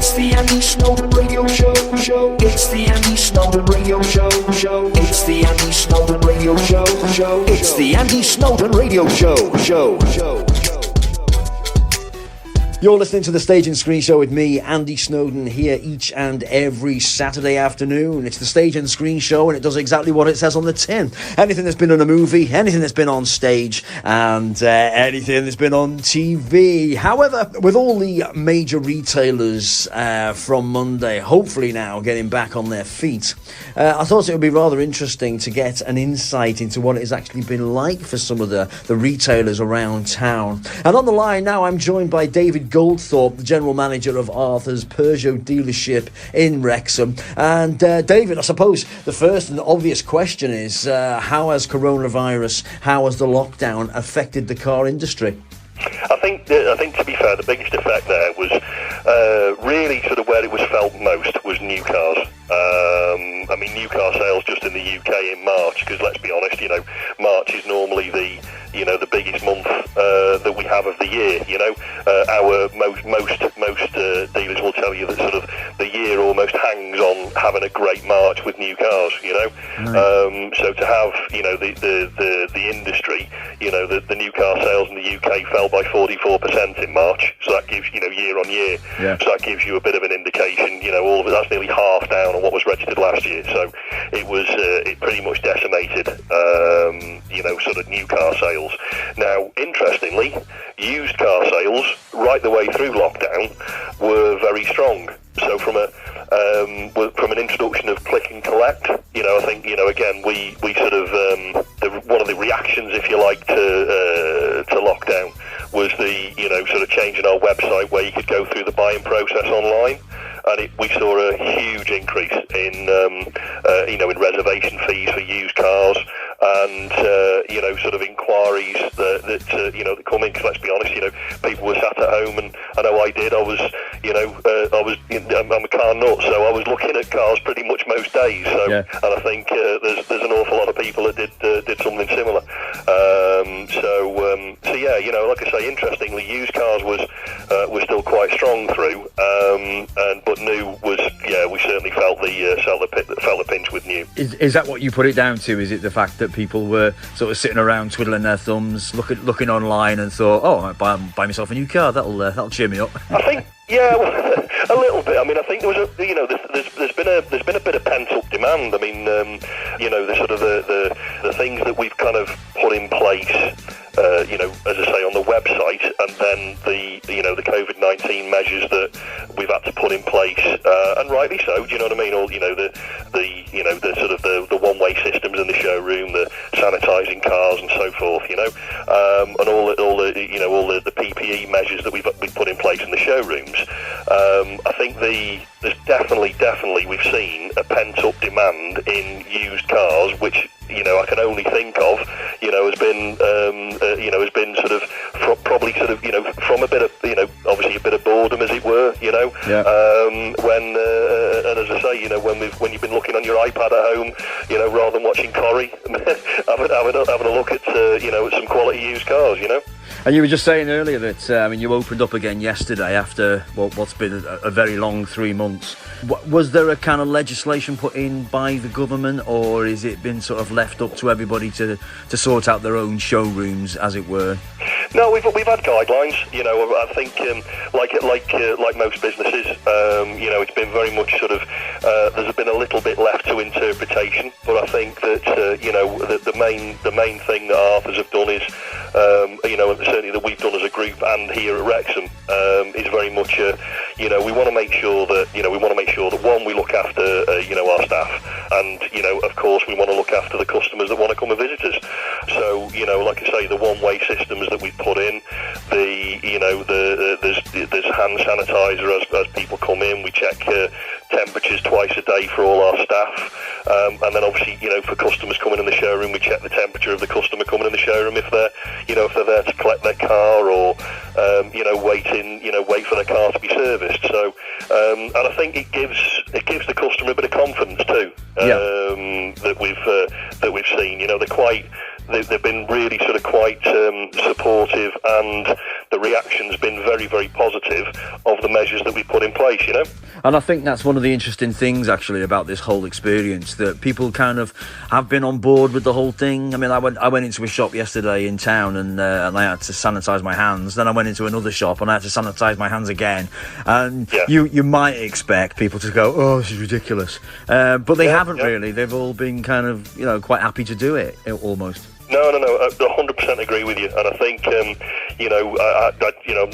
It's the Andy Snowden Radio Show. It's the Andy Snowden Radio Show. It's the Andy Snowden Radio Show. It's the Andy Snowden Radio Show. You're listening to the Stage and Screen Show with me, Andy Snowden, here each and every Saturday afternoon. It's the Stage and Screen Show, and it does exactly what it says on the tin. Anything that's been in a movie, anything that's been on stage, and anything that's been on TV. However, with all the major retailers from Monday, hopefully now getting back on their feet, I thought it would be rather interesting to get an insight into what it has actually been like for some of the retailers around town. And on the line now, I'm joined by David Goldthorpe, the general manager of Arthurs Peugeot Dealership in Wrexham. And David, I suppose the first and obvious question is, how has coronavirus, how has the lockdown affected the car industry? I think to be fair, the biggest effect there was really sort of where it was felt most was new cars. I mean, new car sales just in the UK in March, because let's be honest, March is normally the biggest month that we have of the year. Our most dealers will tell you that sort of the year almost hangs on having a great March with new cars. Right. So to have the industry, the new car sales in the UK fell by 44% in March. So that gives year on year. Yeah. So that gives you a bit of an indication. All of it, that's nearly half down on what was registered last year. So it pretty much decimated sort of new car sales. Now, interestingly, used car sales right the way through lockdown were very strong. So from an introduction of click and collect, I think again we sort of one of the reactions, if you like, to lockdown was the sort of changing our website where you could go through the buying process online. And we saw a huge increase in reservation fees for used cars, and sort of inquiries that come in. Because let's be honest, people were sat at home, and I know I did. I'm a car nut, so I was looking at cars pretty much most days. So, yeah. And I think there's an awful lot of people that did something similar. So yeah, like I say, interestingly, used cars was still quite strong through, but new was, we certainly felt the pinch with new. Is that what you put it down to? Is it the fact that people were sort of sitting around twiddling their thumbs, looking online, and thought, oh, I might buy myself a new car, that'll cheer me up? I think, yeah, well, a little bit. I mean, I think there was there's been a bit of pent up demand. I mean, the sort of the things that we've kind of put in place, as I say, on the website, and then the COVID-19 measures that we've had to put in place, and rightly so. Do you know what I mean? All the sort of the one-way systems in the showroom, the sanitising cars, and so forth. And all the PPE measures that we've put in place in the showrooms. I think there's definitely we've seen a pent-up demand in used cars, which I can only think of has been sort of probably sort of from a bit of obviously a bit of boredom, as it were. Yeah. When and as I say, when you've been looking on your iPad at home, rather than watching Corrie, having a look at some quality used cars. And you were just saying earlier that you opened up again yesterday after what's been a very long 3 months. Was there a kind of legislation put in by the government, or is it been sort of left up to everybody to sort out their own showrooms, as it were? No, we've had guidelines. I think like most businesses, it's been very much sort of there's been a little bit left to interpretation. But I think that the main thing that Arthurs have done is certainly that we've done as a group and here at Wrexham is very much we want to make sure that one, we look after our staff, and of course we want to look after the customers that want to come and visit us. So like I say, the one-way systems that we've put in, there's hand sanitizer as people come in. We check temperatures twice a day for all our staff, and then obviously for customers coming in the showroom, we check the temperature of the customer coming in the showroom if they're there to collect their car, or wait for their car to be serviced. So and I think it gives the customer a bit of confidence too. That we've seen. They've been really sort of quite supportive, and the reaction's been very, very positive of the measures that we put in place, you know. And I think that's one of the interesting things, actually, about this whole experience, that people kind of have been on board with the whole thing. I mean, I went into a shop yesterday in town and I had to sanitise my hands. Then I went into another shop and I had to sanitise my hands again. And you might expect people to go, "Oh, this is ridiculous," but they haven't really. They've all been kind of, you know, quite happy to do it, almost. No, I 100% agree with you, and I think, you know,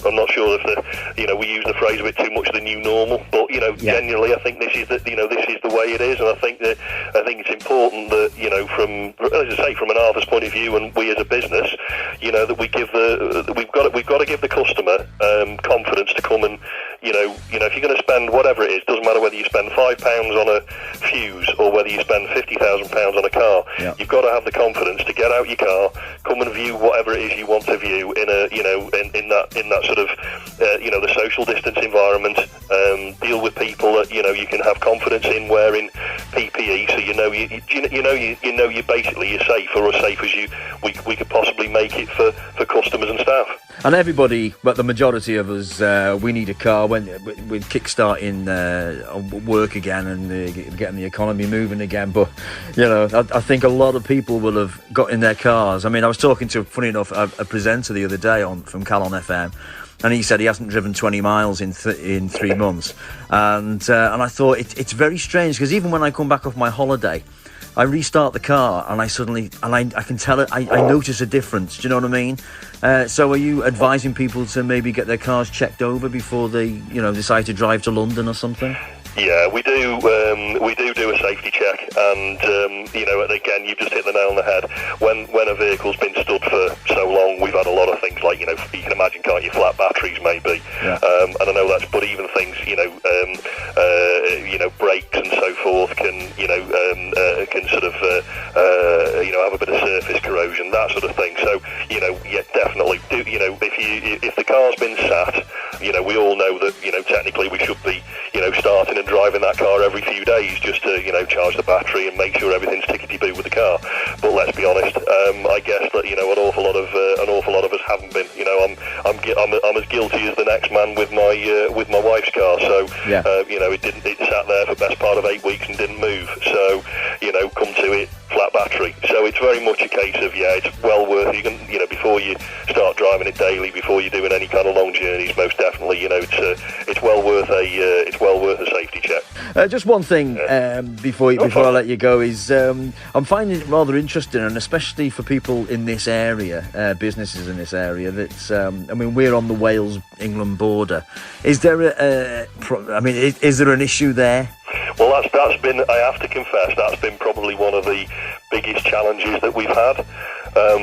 I'm not sure if we use the phrase a bit too much, the new normal, but, you know, genuinely, I think this is the way it is, and I think it's important that, you know, as I say, from an Arthurs point of view, and we as a business, you know, that we've got to give the customer confidence to come and, you know, if you're going to spend whatever it is, doesn't matter whether you spend £5 on a fuse or whether you spend £50,000 on a car, you've got to have the confidence to get out your car, come and view whatever it is you want to view in a, you know, in that sort of, you know, the social distance environment. Deal with people that, you know, you can have confidence in wearing PPE, so you're basically you're safe, or as safe as we could possibly make it for customers and staff. And everybody, but the majority of us, we need a car when with kickstarting work again and getting the economy moving again. But, you know, I think a lot of people will have got in their cars. I mean, I was talking to, funny enough, a presenter the other day from Calon FM, and he said he hasn't driven 20 miles in 3 months. And I thought it's very strange, because even when I come back off my holiday, I restart the car and I can tell it. I notice a difference. Do you know what I mean? So are you advising people to maybe get their cars checked over before they, you know, decide to drive to London or something? Yeah, we do a safety check, and you know, again, you've just hit the nail on the head. When a vehicle's been stood for so long, we've had a lot of things like, you know, you can imagine, can't you, flat batteries maybe, and I know that's, but even things, you know, brakes and so forth can, you know, can sort of, you know, have a bit of surface corrosion, that sort of thing. So, you know, yeah, definitely do. You know, if the car's been sat, you know, we all know that, you know, technically we should be, you know, starting and driving that car every few days just to, you know, charge the battery and make sure everything's tickety-boo with the car. But let's be honest, I guess that, you know, an awful lot of us haven't been. You know, I'm as guilty as the next man with my wife's car. So, you know, it sat there for the best part of 8 weeks and didn't move. So, you know, come to it, flat battery. So it's very much a case of, it's well worth, you can, you know, before you start driving it daily, before you're doing any kind of long journeys, most definitely, you know, it's well worth a safety check. Just one thing before I let you go is I'm finding it rather interesting, and especially for people in this area, businesses in this area, that I mean, we're on the Wales-England border. Is there is there an issue there? Well, that's been, I have to confess, that's been probably one of the biggest challenges that we've had,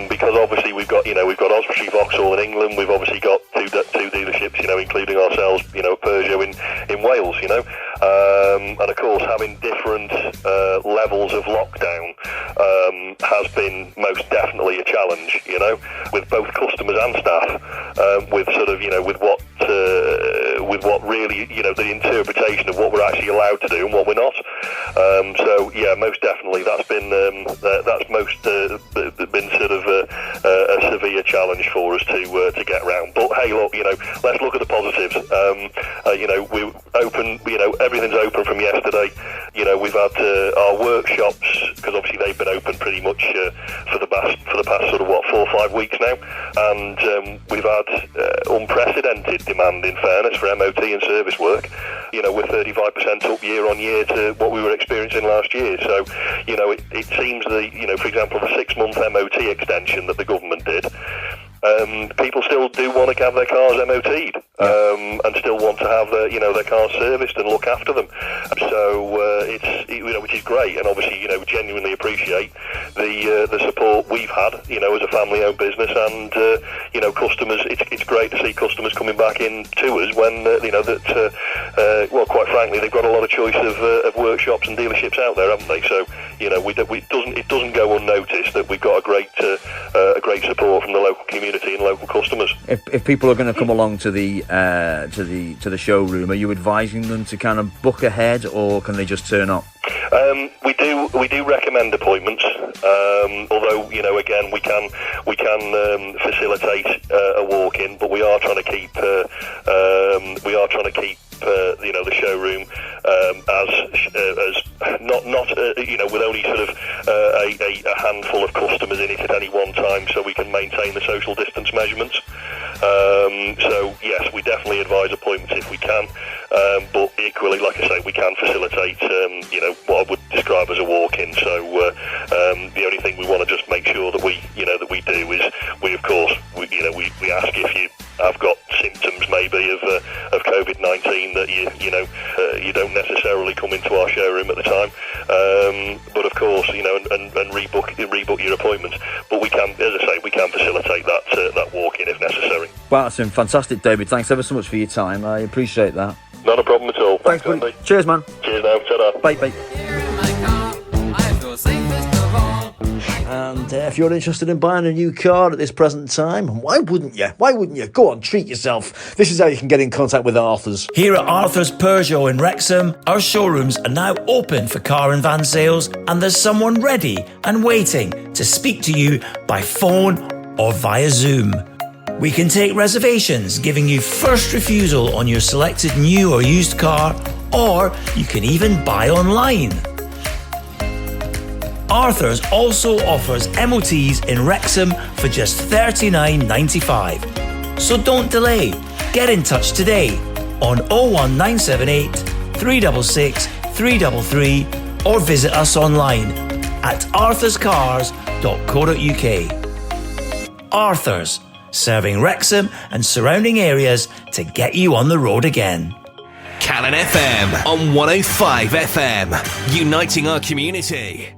because obviously we've got Osprey Vauxhall in England, we've obviously got two dealerships, you know, including ourselves, you know, Peugeot in Wales, you know, and of course having different levels of lockdown has been most definitely a challenge, you know, with both customers and staff, with sort of, you know, with what really, you know, the interpretation of what we're actually allowed to do and what we're not. So yeah, most definitely that's been been sort of a severe challenge for us to get around. But hey, look, you know, let's look at the positives. You know, we're open. You know, everything's open from yesterday. You know, we've had our workshops, because obviously they've been open pretty much for the past sort of 4 or 5 weeks now, and we've had unprecedented demand, in fairness, for MOT and service work. You know, we're 35% up year on year to what we were experiencing last year. So, you know, it seems for example, the 6-month MOT extension that the government did, people still do want to have their cars MOT'd, and still want to have their cars serviced and look after them. So it's, you know, which is great, and obviously, you know, genuinely appreciate the support we've had, you know, as a family-owned business, and you know, customers. It's great to see customers coming back in to us when you know that. Well, quite frankly, they've got a lot of choice of workshops and dealerships out there, haven't they? So, you know, it doesn't go unnoticed that we've got a great support from the local community and local customers. If people are going to come along to the showroom, are you advising them to kind of book ahead, or can they just turn up? We do recommend appointments. Although again we can facilitate a walk-in, but we are trying to keep the showroom as not with only sort of a handful of customers in it at any one time, so we can maintain the social distance measurements. So yes, we definitely advise appointments if we can, but equally, like I say, we can facilitate what I would describe as a walk-in. So the only thing we want to just make sure that we do is we ask if you have got symptoms maybe of COVID-19 that you don't necessarily come into our showroom at the time, but of course and rebook your appointments. But we can, as I say, we can facilitate that walk-in if necessary. Wow, that's been fantastic, David. Thanks ever so much for your time. I appreciate that. Not a problem at all. Thanks, Andy. Cheers, man. Cheers now. Ta-da. Bye. And if you're interested in buying a new car at this present time, why wouldn't you? Go on, treat yourself. This is how you can get in contact with Arthurs. Here at Arthurs Peugeot in Wrexham, our showrooms are now open for car and van sales, and there's someone ready and waiting to speak to you by phone or via Zoom. We can take reservations, giving you first refusal on your selected new or used car, or you can even buy online. Arthurs also offers MOTs in Wrexham for just $39.95. So don't delay. Get in touch today on 01978 366 333 or visit us online at arthurscars.co.uk. Arthurs, serving Wrexham and surrounding areas to get you on the road again. Calon FM on 105 FM, uniting our community.